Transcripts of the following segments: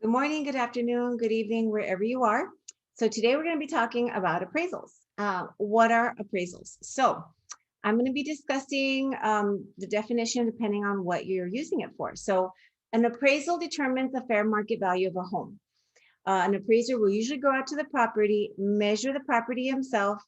Good morning, good afternoon, good evening, wherever you are. So today we're going to be talking about appraisals. What are appraisals? So I'm going to be discussing the definition depending on what you're using it for. So an appraisal determines the fair market value of a home. An appraiser will usually go out to the property, measure the property himself,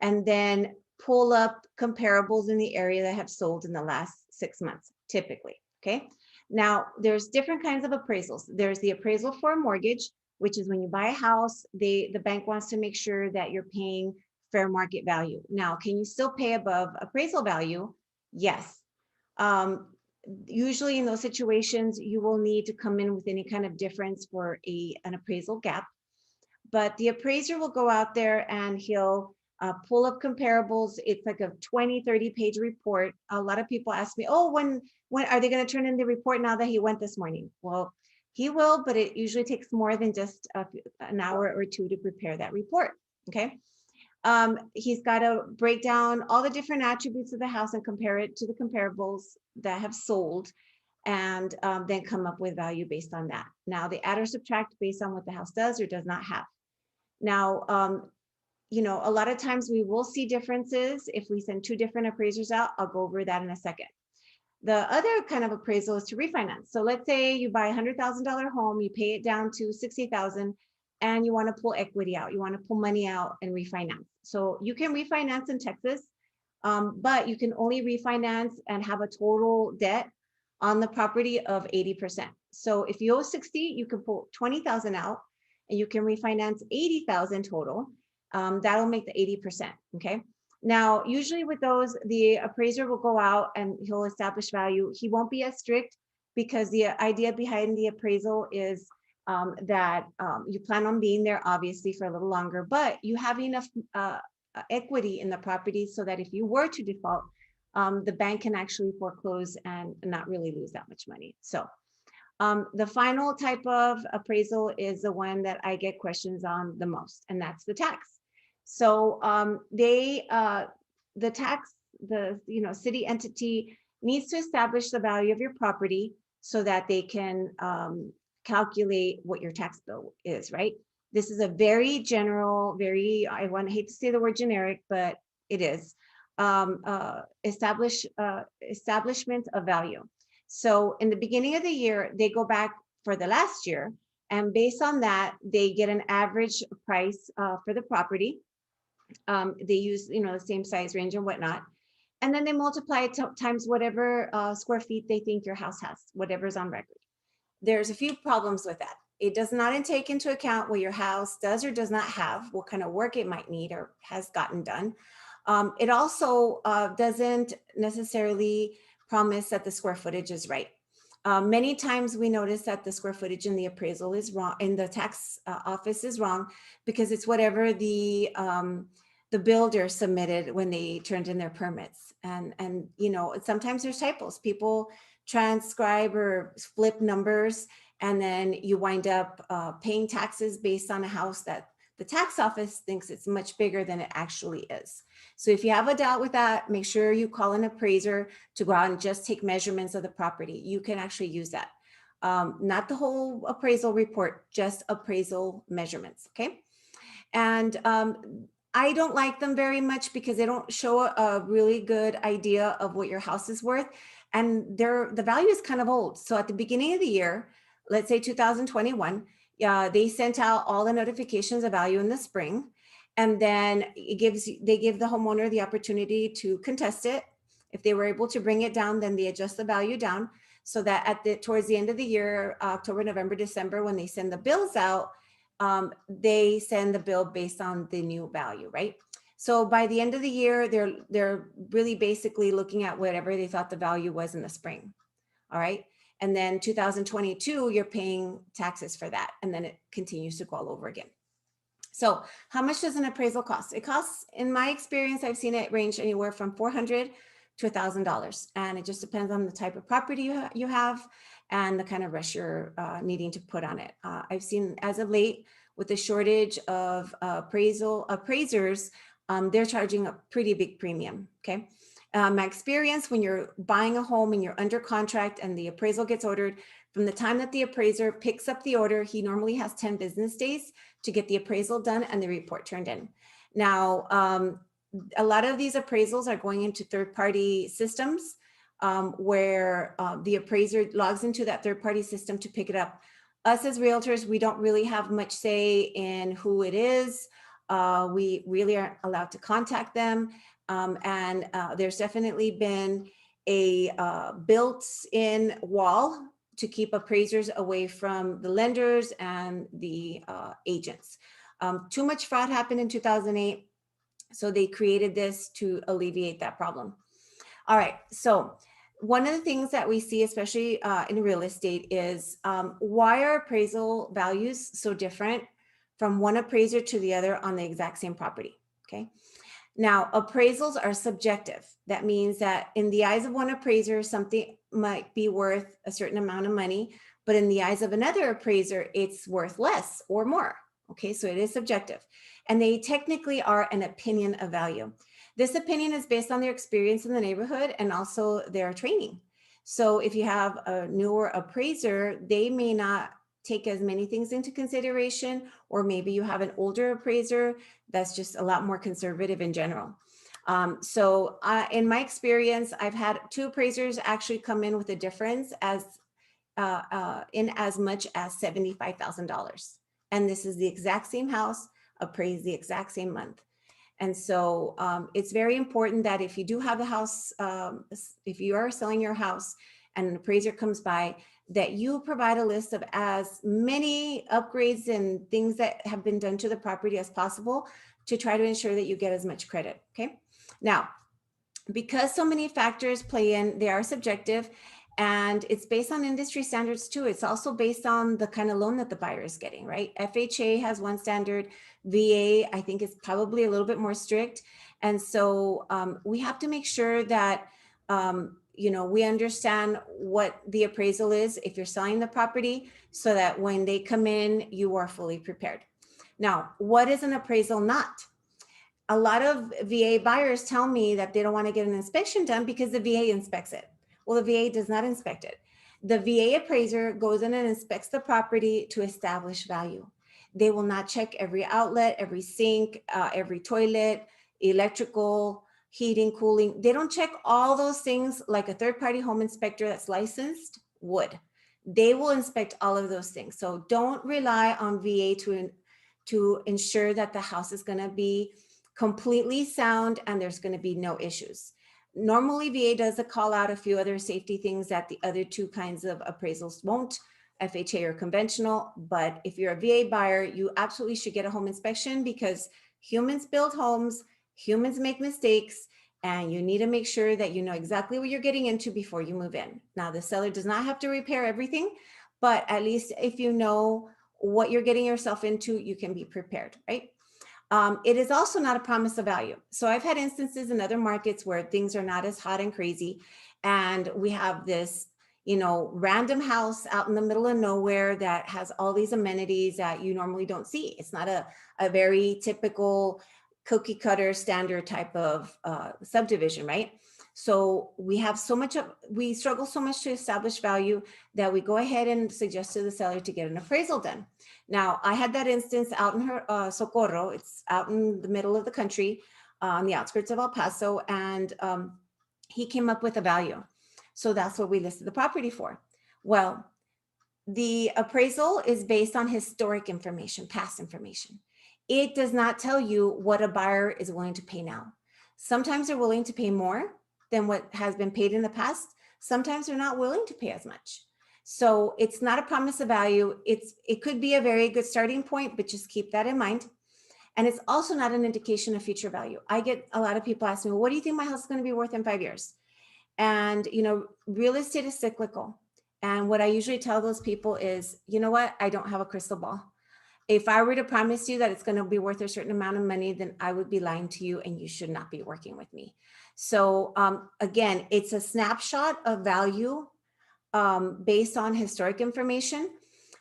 and then pull up comparables in the area that have sold in the last 6 months, typically. Okay. Now, there's different kinds of appraisals. There's the appraisal for a mortgage, which is when you buy a house, the bank wants to make sure that you're paying fair market value. Now, can you still pay above appraisal value? Yes. Um, Usually in those situations, you will need to come in with any kind of difference for an appraisal gap. But the appraiser will go out there and he'll pull up comparables. It's like a 20, 30-page report. A lot of people ask me, oh, when are they going to turn in the report now that he went this morning? Well, he will, but it usually takes more than just an hour or two to prepare that report. Okay. He's got to break down all the different attributes of the house and compare it to the comparables that have sold, and then come up with value based on that. Now, they add or subtract based on what the house does or does not have. Now, a lot of times we will see differences if we send two different appraisers out. I'll go over that in a second. The other kind of appraisal is to refinance. So let's say you buy a $100,000 home, you pay it down to $60,000, and you want to pull equity out. You want to pull money out and refinance. So you can refinance in Texas, but you can only refinance and have a total debt on the property of 80%. So if you owe 60, you can pull 20,000 out and you can refinance 80,000 total. That'll make the 80%. Okay. Now, usually with those, the appraiser will go out and he'll establish value. He won't be as strict because the idea behind the appraisal is that you plan on being there obviously for a little longer, but you have enough equity in the property so that if you were to default, the bank can actually foreclose and not really lose that much money. So the final type of appraisal is the one that I get questions on the most, and that's the tax. So the tax, city entity needs to establish the value of your property so that they can calculate what your tax bill is, right? This is a very general, hate to say the word generic, but it is establishment of value. So in the beginning of the year, they go back for the last year, and based on that, they get an average price for the property. They use, the same size range and whatnot. And then they multiply it times whatever square feet they think your house has, whatever's on record. There's a few problems with that. It does not take into account what your house does or does not have, what kind of work it might need or has gotten done. It also doesn't necessarily promise that the square footage is right. Many times we notice that the square footage in the appraisal is wrong, in the tax office is wrong, because it's whatever the builder submitted when they turned in their permits. And sometimes there's typos. People transcribe or flip numbers, and then you wind up paying taxes based on a house that the tax office thinks it's much bigger than it actually is. So if you have a doubt with that, make sure you call an appraiser to go out and just take measurements of the property. You can actually use that. Not the whole appraisal report, just appraisal measurements, okay? And I don't like them very much because they don't show a really good idea of what your house is worth. And the value is kind of old. So at the beginning of the year, let's say 2021, they sent out all the notifications of value in the spring. And then they give the homeowner the opportunity to contest it. If they were able to bring it down, then they adjust the value down so that towards the end of the year, October, November, December, when they send the bills out, they send the bill based on the new value, right? So by the end of the year, they're really basically looking at whatever they thought the value was in the spring. All right. And then 2022, you're paying taxes for that. And then it continues to go all over again. So how much does an appraisal cost? It costs, in my experience, I've seen it range anywhere from $400 to $1,000. And it just depends on the type of property you have and the kind of rush you're needing to put on it. I've seen as of late, with the shortage of appraisers, they're charging a pretty big premium, okay? My experience, when you're buying a home and you're under contract and the appraisal gets ordered, From the time that the appraiser picks up the order, he normally has 10 business days to get the appraisal done and the report turned in. Now, a lot of these appraisals are going into third-party systems where the appraiser logs into that third-party system to pick it up. Us as realtors, we don't really have much say in who it is. We really aren't allowed to contact them. And there's definitely been a built-in wall to keep appraisers away from the lenders and the agents. Too much fraud happened in 2008, so they created this to alleviate that problem. All right, so one of the things that we see, especially in real estate, is why are appraisal values so different from one appraiser to the other on the exact same property, okay? Now, appraisals are subjective. That means that in the eyes of one appraiser, something might be worth a certain amount of money, but in the eyes of another appraiser, it's worth less or more, okay? So it is subjective. And they technically are an opinion of value. This opinion is based on their experience in the neighborhood and also their training. So if you have a newer appraiser, they may not take as many things into consideration, or maybe you have an older appraiser that's just a lot more conservative in general. So in my experience, I've had 2 appraisers actually come in with a difference in as much as $75,000. And this is the exact same house, appraised the exact same month. And so it's very important that if you do have a house, if you are selling your house and an appraiser comes by, that you provide a list of as many upgrades and things that have been done to the property as possible to try to ensure that you get as much credit, okay? Now, because so many factors play in, they are subjective, and it's based on industry standards too. It's also based on the kind of loan that the buyer is getting, right? FHA has one standard, VA, I think, is probably a little bit more strict. And so we have to make sure that we understand what the appraisal is if you're selling the property, so that when they come in, you are fully prepared. Now, what is an appraisal not? A lot of VA buyers tell me that they don't want to get an inspection done because the VA inspects it. Well, the VA does not inspect it. The VA appraiser goes in and inspects the property to establish value. They will not check every outlet, every sink, every toilet, electrical, heating, cooling. They don't check all those things like a third-party home inspector that's licensed would. They will inspect all of those things. So don't rely on VA to ensure that the house is going to be completely sound and there's going to be no issues. Normally, VA does call out a few other safety things that the other 2 kinds of appraisals won't, FHA or conventional. But if you're a VA buyer, you absolutely should get a home inspection, because humans build homes, humans make mistakes, and you need to make sure that you know exactly what you're getting into before you move in. Now, the seller does not have to repair everything, but at least if you know what you're getting yourself into, you can be prepared, right? It is also not a promise of value. So I've had instances in other markets where things are not as hot and crazy, and we have this, random house out in the middle of nowhere that has all these amenities that you normally don't see. It's not a very typical cookie cutter standard type of subdivision, right? So we struggle so much to establish value that we go ahead and suggest to the seller to get an appraisal done. Now, I had that instance out in Socorro. It's out in the middle of the country, on the outskirts of El Paso, and he came up with a value. So that's what we listed the property for. Well, the appraisal is based on historic information, past information. It does not tell you what a buyer is willing to pay now. Sometimes they're willing to pay more than what has been paid in the past. Sometimes they're not willing to pay as much. So it's not a promise of value. It could be a very good starting point, but just keep that in mind. And it's also not an indication of future value. I get a lot of people ask me, well, what do you think my house is going to be worth in 5 years? And, real estate is cyclical. And what I usually tell those people is, you know what? I don't have a crystal ball. If I were to promise you that it's going to be worth a certain amount of money, then I would be lying to you, and you should not be working with me. So again, it's a snapshot of value based on historic information.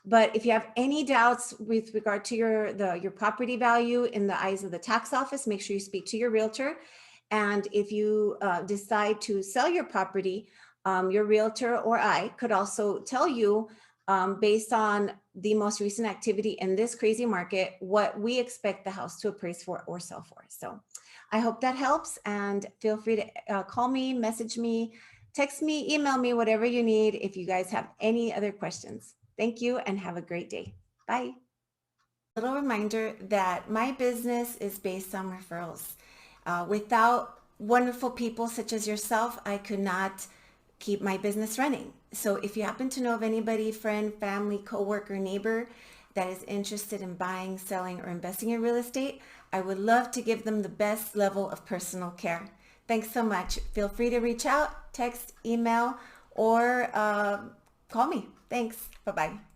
But if you have any doubts with regard to your property value in the eyes of the tax office, make sure you speak to your realtor. And if you decide to sell your property, Your realtor or I could also tell you, based on the most recent activity in this crazy market, what we expect the house to appraise for or sell for. So I hope that helps, and feel free to call me, message me, text me, email me, whatever you need if you guys have any other questions. Thank you and have a great day. Bye. Little reminder that my business is based on referrals. Without wonderful people such as yourself, I could not keep my business running. So if you happen to know of anybody, friend, family, coworker, neighbor that is interested in buying, selling, or investing in real estate, I would love to give them the best level of personal care. Thanks so much. Feel free to reach out, text, email, or call me. Thanks. Bye-bye.